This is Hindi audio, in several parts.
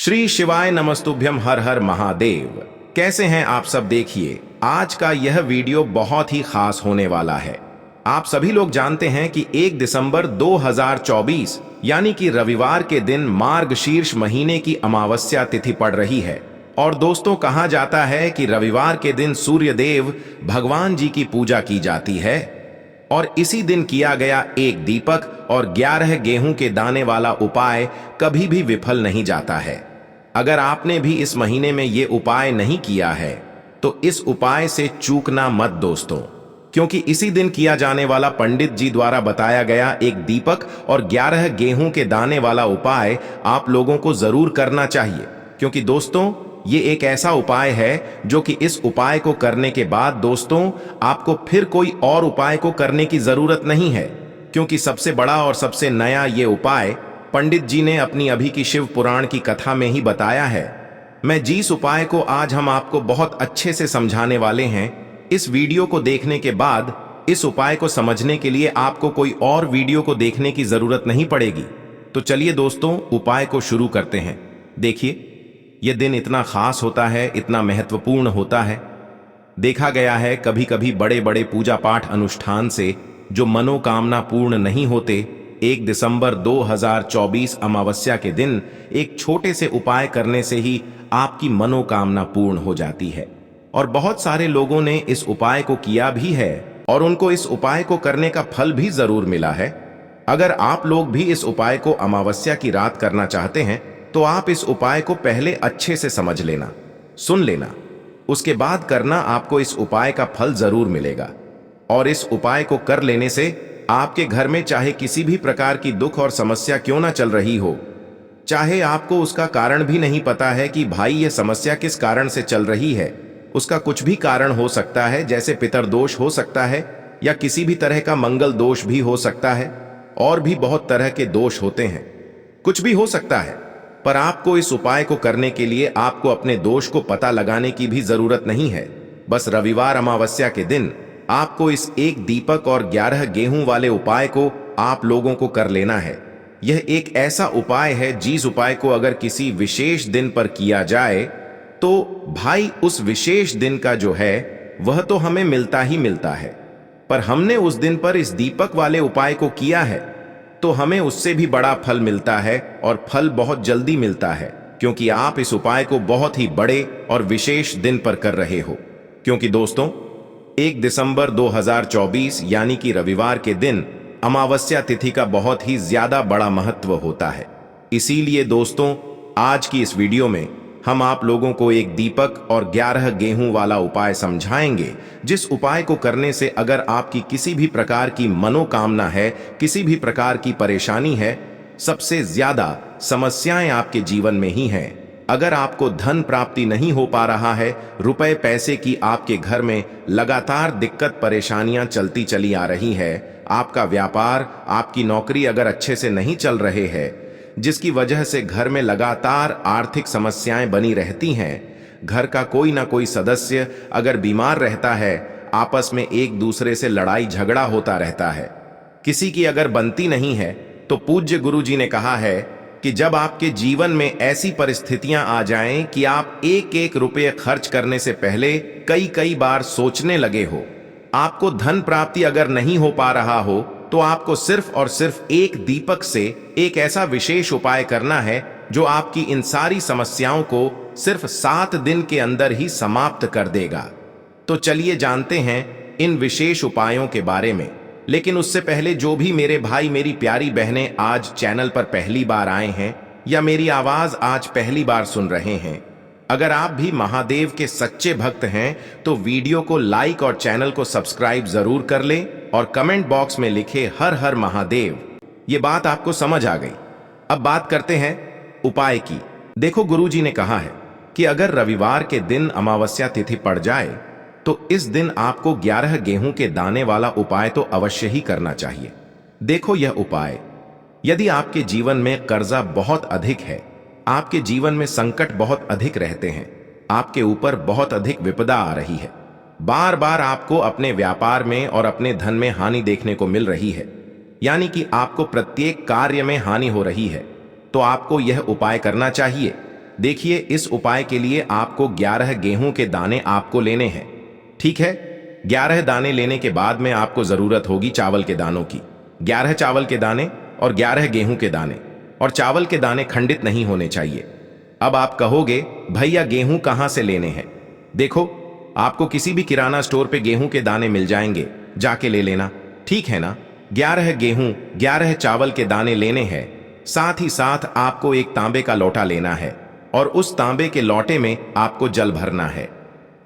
श्री शिवाय नमस्तुभ्यम, हर हर महादेव। कैसे हैं आप सब? देखिए, आज का यह वीडियो बहुत ही खास होने वाला है। आप सभी लोग जानते हैं कि 1 दिसंबर 2024 यानी कि रविवार के दिन मार्गशीर्ष महीने की अमावस्या तिथि पड़ रही है। और दोस्तों, कहा जाता है कि रविवार के दिन सूर्य देव भगवान जी की पूजा की जाती है और इसी दिन किया गया एक दीपक और 11 गेहूं के दाने वाला उपाय कभी भी विफल नहीं जाता है। अगर आपने भी इस महीने में ये उपाय नहीं किया है तो इस उपाय से चूकना मत दोस्तों, क्योंकि इसी दिन किया जाने वाला पंडित जी द्वारा बताया गया एक दीपक और 11 गेहूं के दाने वाला उपाय आप लोगों को जरूर करना चाहिए। क्योंकि दोस्तों, ये एक ऐसा उपाय है जो कि इस उपाय को करने के बाद दोस्तों आपको फिर कोई और उपाय को करने की जरूरत नहीं है। क्योंकि सबसे बड़ा और सबसे नया ये उपाय पंडित जी ने अपनी अभी की शिव पुराण की कथा में ही बताया है। मैं जिस उपाय को आज हम आपको बहुत अच्छे से समझाने वाले हैं, इस वीडियो को देखने के बाद इस उपाय को समझने के लिए आपको कोई और वीडियो को देखने की जरूरत नहीं पड़ेगी। तो चलिए दोस्तों, उपाय को शुरू करते हैं। देखिए, यह दिन इतना खास होता है, इतना महत्वपूर्ण होता है। देखा गया है कभी कभी बड़े बड़े पूजा पाठ अनुष्ठान से जो मनोकामना पूर्ण नहीं होते, 1 दिसंबर 2024 अमावस्या के दिन एक छोटे से उपाय करने से ही आपकी मनोकामना पूर्ण हो जाती है। और बहुत सारे लोगों ने इस उपाय को किया भी है और उनको इस उपाय को करने का फल भी जरूर मिला है। अगर आप लोग भी इस उपाय को अमावस्या की रात करना चाहते हैं तो आप इस उपाय को पहले अच्छे से समझ लेना, सुन लेना, उसके बाद करना। आपको इस उपाय का फल जरूर मिलेगा। और इस उपाय को कर लेने से आपके घर में चाहे किसी भी प्रकार की दुख और समस्या क्यों ना चल रही हो, चाहे आपको उसका कारण भी नहीं पता है कि भाई यह समस्या किस कारण से चल रही है, उसका कुछ भी कारण हो सकता है, जैसे पितरदोष हो सकता है या किसी भी तरह का मंगल दोष भी हो सकता है, और भी बहुत तरह के दोष होते हैं, कुछ भी हो सकता है। पर आपको इस उपाय को करने के लिए आपको अपने दोष को पता लगाने की भी जरूरत नहीं है। बस रविवार अमावस्या के दिन आपको इस एक दीपक और 11 गेहूं वाले उपाय को आप लोगों को कर लेना है। यह एक ऐसा उपाय है जिस उपाय को अगर किसी विशेष दिन पर किया जाए तो भाई उस विशेष दिन का जो है वह तो हमें मिलता ही मिलता है। पर हमने उस दिन पर इस दीपक वाले उपाय को किया है तो हमें उससे भी बड़ा फल मिलता है, और फल बहुत जल्दी मिलता है, क्योंकि आप इस उपाय को बहुत ही बड़े और विशेष दिन पर कर रहे हो। क्योंकि दोस्तों, 1 दिसंबर 2024 यानी कि रविवार के दिन अमावस्या तिथि का बहुत ही ज्यादा बड़ा महत्व होता है। इसीलिए दोस्तों, आज की इस वीडियो में हम आप लोगों को एक दीपक और 11 गेहूं वाला उपाय समझाएंगे, जिस उपाय को करने से अगर आपकी किसी भी प्रकार की मनोकामना है, किसी भी प्रकार की परेशानी है, सबसे ज्यादा समस्याएं आपके जीवन में ही हैं। अगर आपको धन प्राप्ति नहीं हो पा रहा है, रुपए पैसे की आपके घर में लगातार दिक्कत परेशानियां चलती चली आ रही है, आपका व्यापार, आपकी नौकरी अगर अच्छे से नहीं चल रहे हैं, जिसकी वजह से घर में लगातार आर्थिक समस्याएं बनी रहती हैं, घर का कोई ना कोई सदस्य अगर बीमार रहता है, आपस में एक दूसरे से लड़ाई झगड़ा होता रहता है, किसी की अगर बनती नहीं है, तो पूज्य गुरु जी ने कहा है कि जब आपके जीवन में ऐसी परिस्थितियां आ जाएं कि आप एक एक रुपये खर्च करने से पहले कई कई बार सोचने लगे हो, आपको धन प्राप्ति अगर नहीं हो पा रहा हो, तो आपको सिर्फ और सिर्फ एक दीपक से एक ऐसा विशेष उपाय करना है जो आपकी इन सारी समस्याओं को सिर्फ 7 दिन के अंदर ही समाप्त कर देगा। तो चलिए जानते हैं इन विशेष उपायों के बारे में। लेकिन उससे पहले जो भी मेरे भाई मेरी प्यारी बहनें आज चैनल पर पहली बार आए हैं या मेरी आवाज आज पहली बार सुन रहे हैं, अगर आप भी महादेव के सच्चे भक्त हैं तो वीडियो को लाइक और चैनल को सब्सक्राइब जरूर कर लें और कमेंट बॉक्स में लिखे हर हर महादेव। ये बात आपको समझ आ गई। अब बात करते हैं उपाय की। देखो, गुरुजी ने कहा है कि अगर रविवार के दिन अमावस्या तिथि पड़ जाए तो इस दिन आपको 11 गेहूं के दाने वाला उपाय तो अवश्य ही करना चाहिए। देखो, यह उपाय, यदि आपके जीवन में कर्जा बहुत अधिक है, आपके जीवन में संकट बहुत अधिक रहते हैं, आपके ऊपर बहुत अधिक विपदा आ रही है, बार बार आपको अपने व्यापार में और अपने धन में हानि देखने को मिल रही है, यानी कि आपको प्रत्येक कार्य में हानि हो रही है, तो आपको यह उपाय करना चाहिए। देखिए, इस उपाय के लिए आपको 11 गेहूं के दाने आपको लेने हैं। ठीक है, 11 दाने लेने के बाद में आपको जरूरत होगी चावल के दानों की। 11 चावल के दाने और 11 गेहूं के दाने, और चावल के दाने खंडित नहीं होने चाहिए। अब आप कहोगे, भैया गेहूं कहां से लेने हैं? देखो, आपको किसी भी किराना स्टोर पे गेहूं के दाने मिल जाएंगे, जाके ले लेना। ठीक है ना? 11 गेहूं 11 चावल के दाने लेने हैं। साथ ही साथ आपको एक तांबे का लोटा लेना है, और उस तांबे के लोटे में आपको जल भरना है।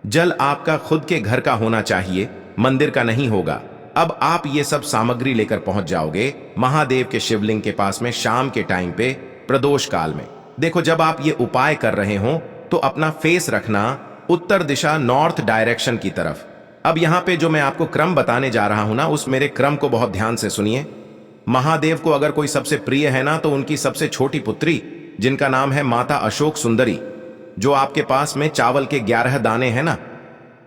जल आपका खुद के घर का होना चाहिए, मंदिर का नहीं होगा। अब आप ये सब सामग्री लेकर पहुंच जाओगे महादेव के शिवलिंग के पास में शाम के टाइम पे, प्रदोष काल में। देखो, जब आप ये उपाय कर रहे हो तो अपना फेस रखना उत्तर दिशा, नॉर्थ डायरेक्शन की तरफ। अब यहां पे जो मैं आपको क्रम बताने जा रहा हूं ना, उस मेरे क्रम को बहुत ध्यान से सुनिए। महादेव को अगर कोई सबसे प्रिय है ना, तो उनकी सबसे छोटी पुत्री, जिनका नाम है माता अशोक सुंदरी, जो आपके पास में चावल के 11 दाने हैं ना,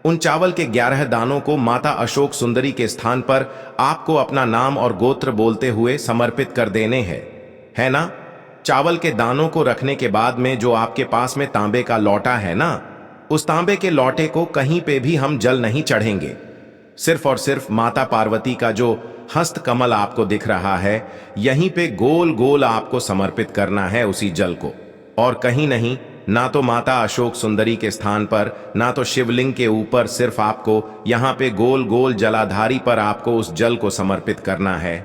उन चावल के 11 दानों को माता अशोक सुंदरी के स्थान पर आपको अपना नाम और गोत्र बोलते हुए समर्पित कर देने हैं, है ना? चावल के दानों को रखने के बाद में जो आपके पास में तांबे का लौटा है ना, उस तांबे के लौटे को कहीं पे भी हम जल नहीं चढ़ेंगे। सिर्फ और सिर्फ माता पार्वती का जो हस्त कमल आपको दिख रहा है, यहीं पे गोल गोल आपको समर्पित करना है उसी जल को, और कहीं नहीं। ना तो माता अशोक सुंदरी के स्थान पर, ना तो शिवलिंग के ऊपर, सिर्फ आपको यहां पे गोल गोल जलाधारी पर आपको उस जल को समर्पित करना है।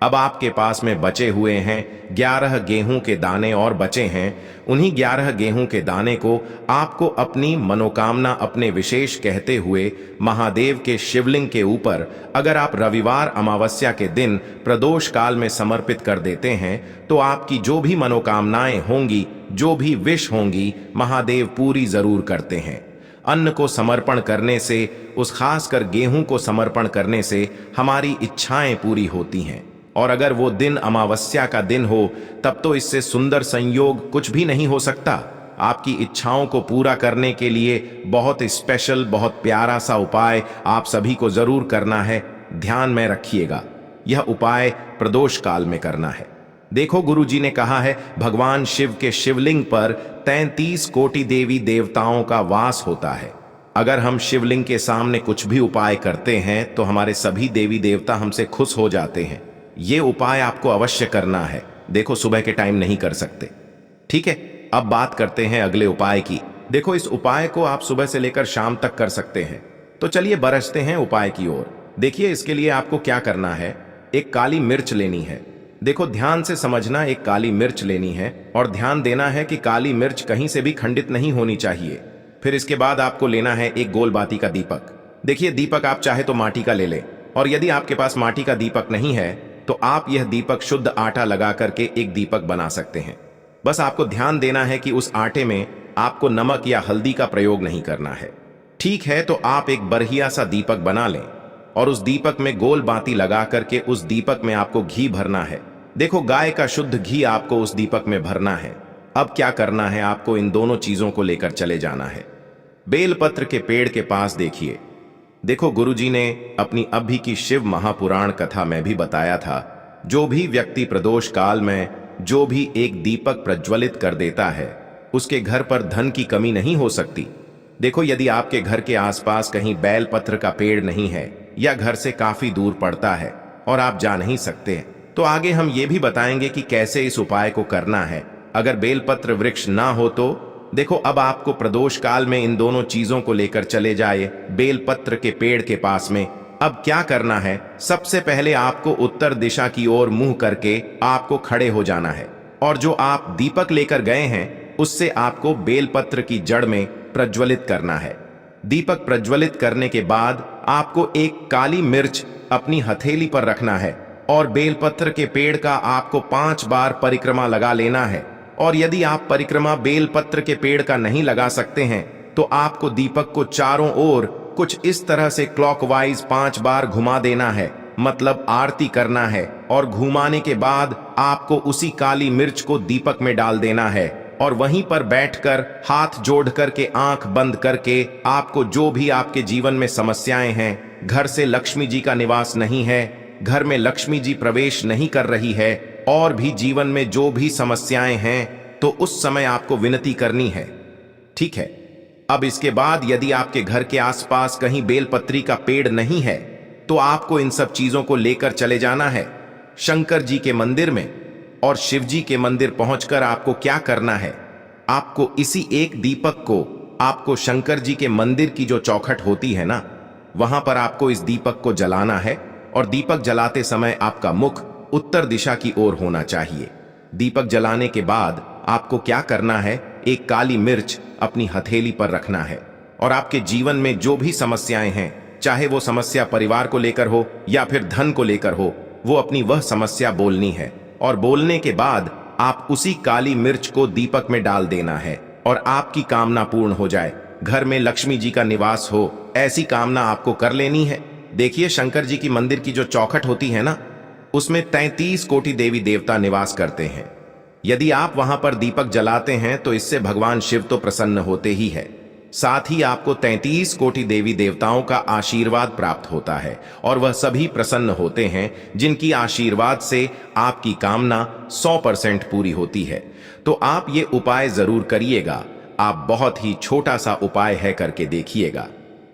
अब आपके पास में बचे हुए हैं 11 गेहूं के दाने और बचे हैं। उन्हीं 11 गेहूं के दाने को आपको अपनी मनोकामना, अपने विशेष कहते हुए महादेव के शिवलिंग के ऊपर, अगर आप रविवार अमावस्या के दिन प्रदोष काल में समर्पित कर देते हैं, तो आपकी जो भी मनोकामनाएं होंगी, जो भी विश होंगी, महादेव पूरी जरूर करते हैं। अन्न को समर्पण करने से, उस खासकर गेहूं को समर्पण करने से हमारी इच्छाएं पूरी होती हैं। और अगर वो दिन अमावस्या का दिन हो, तब तो इससे सुंदर संयोग कुछ भी नहीं हो सकता। आपकी इच्छाओं को पूरा करने के लिए बहुत स्पेशल, बहुत प्यारा सा उपाय आप सभी को जरूर करना है। ध्यान में रखिएगा, यह उपाय प्रदोष काल में करना है। देखो, गुरुजी ने कहा है, भगवान शिव के शिवलिंग पर 33 कोटि देवी देवताओं का वास होता है। अगर हम शिवलिंग के सामने कुछ भी उपाय करते हैं तो हमारे सभी देवी देवता हमसे खुश हो जाते हैं। ये उपाय आपको अवश्य करना है। देखो, सुबह के टाइम नहीं कर सकते। ठीक है, अब बात करते हैं अगले उपाय की। देखो, इस उपाय को आप सुबह से लेकर शाम तक कर सकते हैं। तो चलिए बरसते हैं उपाय की ओर। देखिए, इसके लिए आपको क्या करना है, एक काली मिर्च लेनी है। देखो, ध्यान से समझना, एक काली मिर्च लेनी है, और ध्यान देना है कि काली मिर्च कहीं से भी खंडित नहीं होनी चाहिए। फिर इसके बाद आपको लेना है एक गोल बाती का दीपक। देखिए, दीपक आप चाहे तो माटी का ले लें, और यदि आपके पास माटी का दीपक नहीं है तो आप यह दीपक शुद्ध आटा लगा करके एक दीपक बना सकते हैं। बस आपको ध्यान देना है कि उस आटे में आपको नमक या हल्दी का प्रयोग नहीं करना है। ठीक है, तो आप एक बढ़िया सा दीपक बना लें, और उस दीपक में गोल बाती लगा करके उस दीपक में आपको घी भरना है। देखो, गाय का शुद्ध घी आपको उस दीपक में भरना है। अब क्या करना है, आपको इन दोनों चीजों को लेकर चले जाना है। बेलपत्र के पेड़ के पास देखिए। देखो, गुरुजी ने अपनी अभी की शिव महापुराण कथा में भी बताया था, जो भी व्यक्ति प्रदोष काल में जो भी एक दीपक प्रज्वलित कर देता है, उसके घर पर धन की कमी नहीं हो सकती। देखो, यदि आपके घर के आसपास कहीं बेलपत्र का पेड़ नहीं है, या घर से काफी दूर पड़ता है और आप जा नहीं सकते, तो आगे हम ये भी बताएंगे कि कैसे इस उपाय को करना है। अगर बेलपत्र वृक्ष ना हो तो देखो, अब आपको प्रदोष काल में इन दोनों चीजों को लेकर चले जाए बेलपत्र के पेड़ के पास में। अब क्या करना है, सबसे पहले आपको उत्तर दिशा की ओर मुंह करके आपको खड़े हो जाना है, और जो आप दीपक लेकर गए हैं उससे आपको बेलपत्र की जड़ में प्रज्वलित करना है। दीपक प्रज्वलित करने के बाद आपको एक काली मिर्च अपनी हथेली पर रखना है, और बेलपत्र के पेड़ का आपको 5 बार परिक्रमा लगा लेना है। और यदि आप परिक्रमा बेलपत्र के पेड़ का नहीं लगा सकते हैं, तो आपको दीपक को चारों ओर कुछ इस तरह से क्लॉकवाइज 5 बार घुमा देना है, मतलब आरती करना है। और घुमाने के बाद आपको उसी काली मिर्च को दीपक में डाल देना है, और वहीं पर बैठकर हाथ जोड़ करके आंख बंद करके आपको जो भी आपके जीवन में समस्याएं हैं, घर से लक्ष्मी जी का निवास नहीं है, घर में लक्ष्मी जी प्रवेश नहीं कर रही है, और भी जीवन में जो भी समस्याएं हैं, तो उस समय आपको विनती करनी है। ठीक है। अब इसके बाद यदि आपके घर के आसपास कहीं बेलपत्री का पेड़ नहीं है तो आपको इन सब चीजों को लेकर चले जाना है शंकर जी के मंदिर में। और शिव जी के मंदिर पहुंचकर आपको क्या करना है, आपको इसी एक दीपक को आपको शंकर जी के मंदिर की जो चौखट होती है ना, वहां पर आपको इस दीपक को जलाना है। और दीपक जलाते समय आपका मुख उत्तर दिशा की ओर होना चाहिए। दीपक जलाने के बाद आपको क्या करना है, एक काली मिर्च अपनी हथेली पर रखना है। और आपके जीवन में जो भी समस्याएं हैं, चाहे वो समस्या परिवार को लेकर हो या फिर धन को लेकर हो, वो अपनी वह समस्या बोलनी है। और बोलने के बाद आप उसी काली मिर्च को दीपक में डाल देना है और आपकी कामना पूर्ण हो जाए, घर में लक्ष्मी जी का निवास हो, ऐसी कामना आपको कर लेनी है। देखिए, शंकर जी की मंदिर की जो चौखट होती है ना, उसमें 33 कोटि देवी देवता निवास करते हैं। यदि आप वहां पर दीपक जलाते हैं तो इससे भगवान शिव तो प्रसन्न होते ही है, साथ ही आपको 33 कोटि देवी देवताओं का आशीर्वाद प्राप्त होता है और वह सभी प्रसन्न होते हैं जिनकी आशीर्वाद से आपकी कामना 100% पूरी होती है। तो आप ये उपाय जरूर करिएगा। आप बहुत ही छोटा सा उपाय है, करके देखिएगा।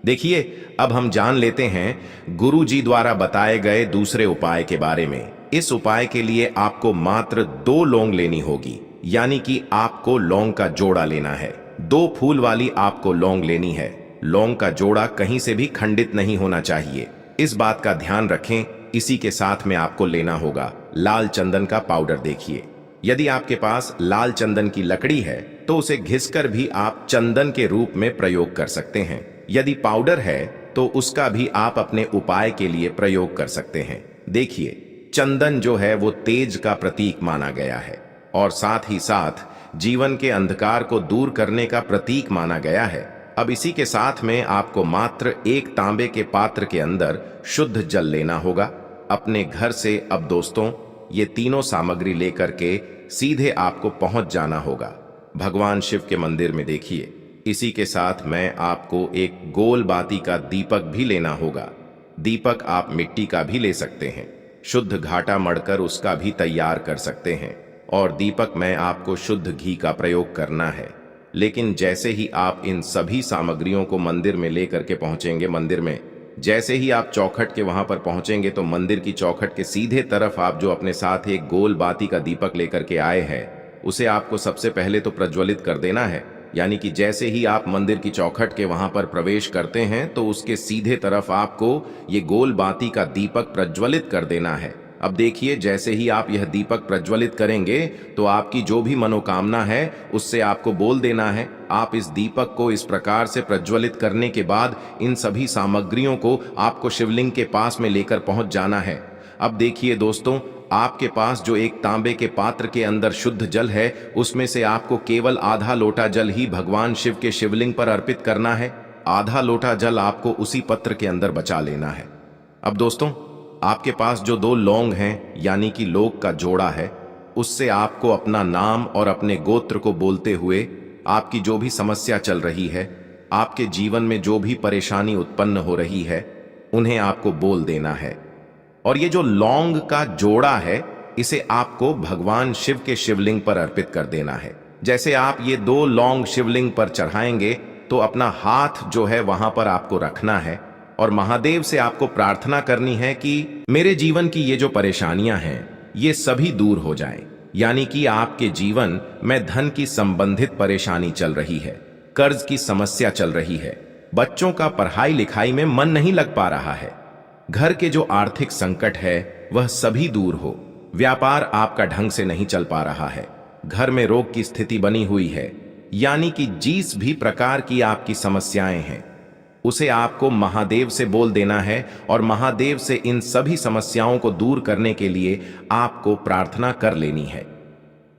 देखिए, अब हम जान लेते हैं गुरु जी द्वारा बताए गए दूसरे उपाय के बारे में। इस उपाय के लिए आपको मात्र 2 लौंग लेनी होगी, यानी कि आपको लौंग का जोड़ा लेना है। 2 फूल वाली आपको लौंग लेनी है। लौंग का जोड़ा कहीं से भी खंडित नहीं होना चाहिए, इस बात का ध्यान रखें। इसी के साथ में आपको लेना होगा लाल चंदन का पाउडर। देखिए, यदि आपके पास लाल चंदन की लकड़ी है तो उसे घिसकर भी आप चंदन के रूप में प्रयोग कर सकते हैं। यदि पाउडर है तो उसका भी आप अपने उपाय के लिए प्रयोग कर सकते हैं। देखिए, चंदन जो है वो तेज का प्रतीक माना गया है और साथ ही साथ जीवन के अंधकार को दूर करने का प्रतीक माना गया है। अब इसी के साथ में आपको मात्र एक तांबे के पात्र के अंदर शुद्ध जल लेना होगा अपने घर से। अब दोस्तों, ये तीनों सामग्री लेकर के सीधे आपको पहुंच जाना होगा भगवान शिव के मंदिर में। देखिए, इसी के साथ में आपको एक गोल बाती का दीपक भी लेना होगा। दीपक आप मिट्टी का भी ले सकते हैं, शुद्ध घाटा मढ़कर उसका भी तैयार कर सकते हैं। और दीपक में आपको शुद्ध घी का प्रयोग करना है। लेकिन जैसे ही आप इन सभी सामग्रियों को मंदिर में लेकर के पहुंचेंगे, मंदिर में जैसे ही आप चौखट के वहां पर पहुंचेंगे तो मंदिर की चौखट के सीधे तरफ आप जो अपने साथ एक गोल बाती का दीपक लेकर के आए हैं, उसे आपको सबसे पहले तो प्रज्वलित कर देना है। यानी कि जैसे ही आप मंदिर की चौखट के वहां पर प्रवेश करते हैं तो उसके सीधे तरफ आपको ये गोल बाती का दीपक प्रज्वलित कर देना है। अब देखिए, जैसे ही आप यह दीपक प्रज्वलित करेंगे तो आपकी जो भी मनोकामना है उससे आपको बोल देना है। आप इस दीपक को इस प्रकार से प्रज्वलित करने के बाद इन सभी सामग्रियों को आपको शिवलिंग के पास में लेकर पहुंच जाना है। अब देखिए दोस्तों, आपके पास जो एक तांबे के पात्र के अंदर शुद्ध जल है, उसमें से आपको केवल आधा लोटा जल ही भगवान शिव के शिवलिंग पर अर्पित करना है। आधा लोटा जल आपको उसी पत्र के अंदर बचा लेना है। अब दोस्तों, आपके पास जो 2 लौंग हैं, यानी कि लौंग का जोड़ा है, उससे आपको अपना नाम और अपने गोत्र को बोलते हुए आपकी जो भी समस्या चल रही है, आपके जीवन में जो भी परेशानी उत्पन्न हो रही है, उन्हें आपको बोल देना है। और ये जो लौंग का जोड़ा है, इसे आपको भगवान शिव के शिवलिंग पर अर्पित कर देना है। जैसे आप ये 2 लौंग शिवलिंग पर चढ़ाएंगे तो अपना हाथ जो है वहां पर आपको रखना है और महादेव से आपको प्रार्थना करनी है कि मेरे जीवन की ये जो परेशानियां हैं, ये सभी दूर हो जाएं। यानी कि आपके जीवन में धन की संबंधित परेशानी चल रही है, कर्ज की समस्या चल रही है, बच्चों का पढ़ाई लिखाई में मन नहीं लग पा रहा है, घर के जो आर्थिक संकट है वह सभी दूर हो, व्यापार आपका ढंग से नहीं चल पा रहा है, घर में रोग की स्थिति बनी हुई है, यानी कि जिस भी प्रकार की आपकी समस्याएं हैं उसे आपको महादेव से बोल देना है और महादेव से इन सभी समस्याओं को दूर करने के लिए आपको प्रार्थना कर लेनी है।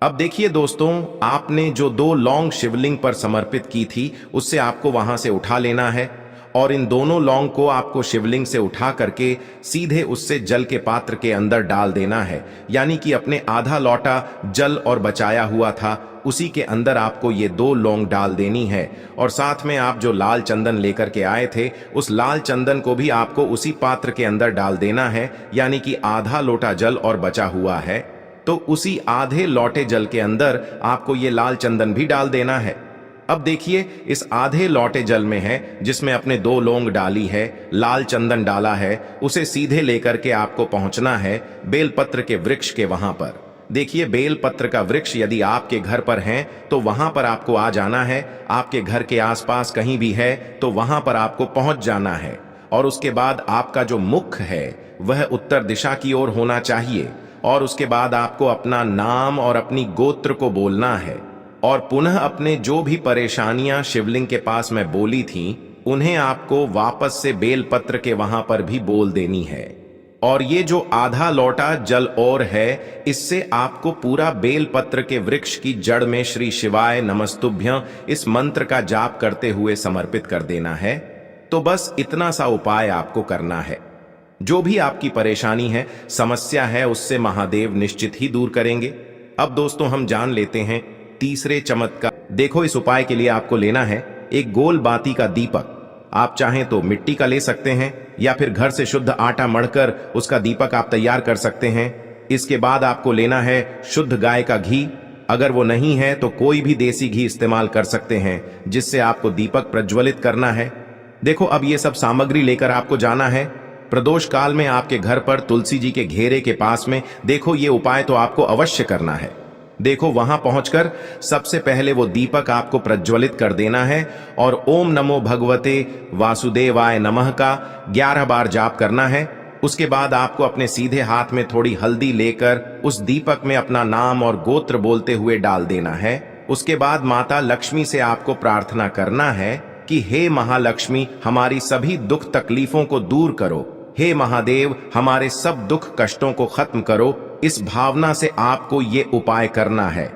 अब देखिए दोस्तों, आपने जो 2 लौंग शिवलिंग पर समर्पित की थी, उससे आपको वहां से उठा लेना है और इन दोनों लौंग को आपको शिवलिंग से उठा करके सीधे उससे जल के पात्र के अंदर डाल देना है। यानी कि अपने आधा लोटा जल और बचाया हुआ था, उसी के अंदर आपको ये 2 लौंग डाल देनी है। और साथ में आप जो लाल चंदन लेकर के आए थे, उस लाल चंदन को भी आपको उसी पात्र के अंदर डाल देना है। यानी कि आधा लोटा जल और बचा हुआ है, तो उसी आधे लौटे जल के अंदर आपको ये लाल चंदन भी डाल देना है। अब देखिए, इस आधे लौटे जल में है जिसमें अपने 2 लौंग डाली है, लाल चंदन डाला है, उसे सीधे लेकर के आपको पहुंचना है बेलपत्र के वृक्ष के वहां पर। देखिए, बेलपत्र का वृक्ष यदि आपके घर पर है तो वहां पर आपको आ जाना है। आपके घर के आसपास कहीं भी है तो वहां पर आपको पहुंच जाना है। और उसके बाद आपका जो मुख है वह उत्तर दिशा की ओर होना चाहिए। और उसके बाद आपको अपना नाम और अपनी गोत्र को बोलना है। और पुनः अपने जो भी परेशानियां शिवलिंग के पास में बोली थीं, उन्हें आपको वापस से बेलपत्र के वहां पर भी बोल देनी है। और ये जो आधा लौटा जल और है, इससे आपको पूरा बेलपत्र के वृक्ष की जड़ में श्री शिवाय नमस्तुभ्यं इस मंत्र का जाप करते हुए समर्पित कर देना है। तो बस इतना सा उपाय आपको करना है। जो भी आपकी परेशानी है, समस्या है, उससे महादेव निश्चित ही दूर करेंगे। अब दोस्तों, हम जान लेते हैं तीसरे चमत्कार। देखो, इस उपाय के लिए आपको लेना है एक गोल बाती का दीपक। आप चाहें तो मिट्टी का ले सकते हैं या फिर घर से शुद्ध आटा मढ़कर उसका दीपक आप तैयार कर सकते हैं। इसके बाद आपको लेना है शुद्ध गाय का घी। अगर वो नहीं है तो कोई भी देसी घी इस्तेमाल कर सकते हैं, जिससे आपको दीपक प्रज्वलित करना है। देखो, अब ये सब सामग्री लेकर आपको जाना है प्रदोष काल में आपके घर पर तुलसी जी के घेरे के पास में। देखो, ये उपाय तो आपको अवश्य करना है। देखो, वहां पहुंचकर सबसे पहले वो दीपक आपको प्रज्वलित कर देना है और ओम नमो भगवते वासुदेवाय नमः का 11 बार जाप करना है। उसके बाद आपको अपने सीधे हाथ में थोड़ी हल्दी लेकर उस दीपक में अपना नाम और गोत्र बोलते हुए डाल देना है। उसके बाद माता लक्ष्मी से आपको प्रार्थना करना है कि हे महालक्ष्मी, हमारी सभी दुख तकलीफों को दूर करो। हे महादेव, हमारे सब दुख कष्टों को खत्म करो। इस भावना से आपको ये उपाय करना है।